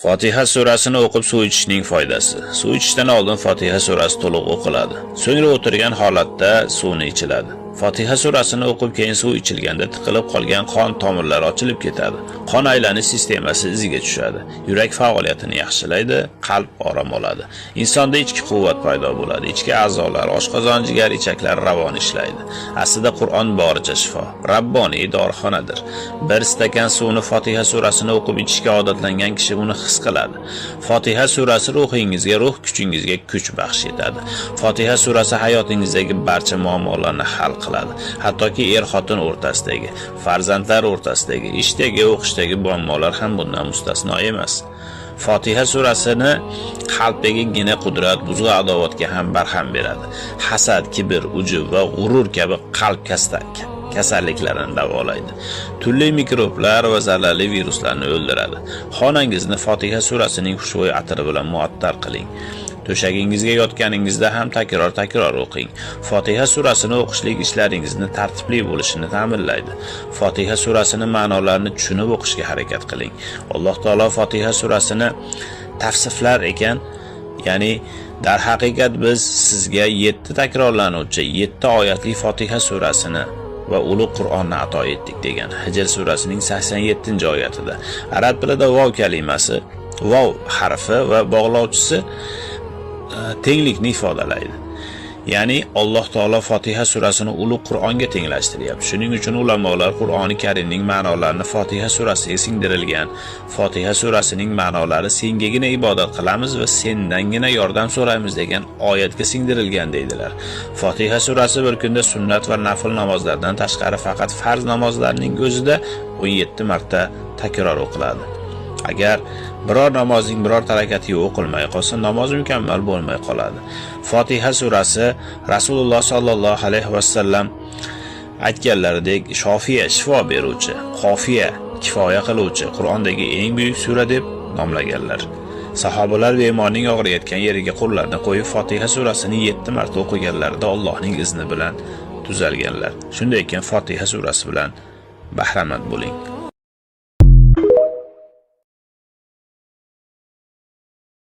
Fotiha surasini o'qib suv ichishning foydasi. Suv ichishdan oldin Fotiha surasi to'liq o'qiladi. So'ngra o'tirgan holatda suvni ichiladi. Fotiha surasini o'qib keyin suv ichilganda tiqilib qolgan qon tomirlari ochilib ketadi. Qon aylanish sistemasi iziga tushadi. Yurak faoliyatini yaxshilaydi, qalb orom oladi. Insonda ichki quvvat paydo bo'ladi. Ichki a'zolar, oshqozon, jigar, ichaklar ravon ishlaydi. Aslida Qur'on boricha shifo, rabboniy dorixonadir. Bir stakan suvni Fotiha surasini o'qib ichishga odatlangan kishi uni his qiladi. Fotiha surasi ruhingizga, ruh kuchingizga kuch baxsh etadi. Fotiha surasi hayotingizdagi barcha muammolarni hal qiladi. Hattoki er-xotin o'rtasidagi, farzandlar o'rtasidagi, ishdagi, o'qishdagi muammolar ham bundan mustasno emas. Fotiha surasini qalbdagi gina qudrat, buzg'i adovatga ham barham beradi. Hasad, kibr, ujub va g'urur kabi qalb kasalliklarini davolaydi. Turli mikroblar va zararli viruslarni o'ldiradi. Xonangizni Fotiha surasining xushbo'y atri bilan muattar qiling. To'shagingizga yotganingizda ham takror o'qing. Fotiha surasini o'qishlik ishlaringizni tartibli bo'lishini ta'minlaydi. Fotiha surasini ma'nolarini tushunib o'qishga harakat qiling. Alloh taolo Fotiha surasini tavsiflar ekan, ya'ni dar haqiqat biz sizga 7 takrorlanuvchi 7 oyatli Fotiha surasini va ulug' Qur'onni ato etdik degan Hijr surasining 87-oyatida. Arab tilida vav kalimasi, vav harfi va bog'lovchisi tenglikni ifodalaydi. Ya'ni Alloh taolo Fotiha surasini ulug' Qur'onga tenglashtiryapti. Shuning uchun ulamolar Qur'oni Karimning ma'nolarini Fotiha surasiga singdirilgan. Fotiha surasining ma'nolari sengagina ibodat qilamiz va sendangina yordam so'raymiz degan oyatga singdirilgan deydilar. Fotiha surasi bir kunda sunnat va nafl namozlardan tashqari faqat farz namozlarning o'zida 17 marta takror o'qiladi. Agar biror namozning biror harakati o'qilmay qolsa, namoz mukammal bo'lmay qoladi. Fotiha surasi Rasululloh sallallohu alayhi va sallam aytganlaridek shofiya, shifo beruvchi, qofiya, kifoya qiluvchi, Qur'ondagi eng buyuk sura deb nomlaganlar. Sahobalar bemorning og'riyotgan yeriga qo'llarini qo'yib Fotiha surasini 7 marta o'qiganlarida Allohning izni bilan tuzalganlar. Shunday ekan Fotiha surasi bilan bahramand bo'ling.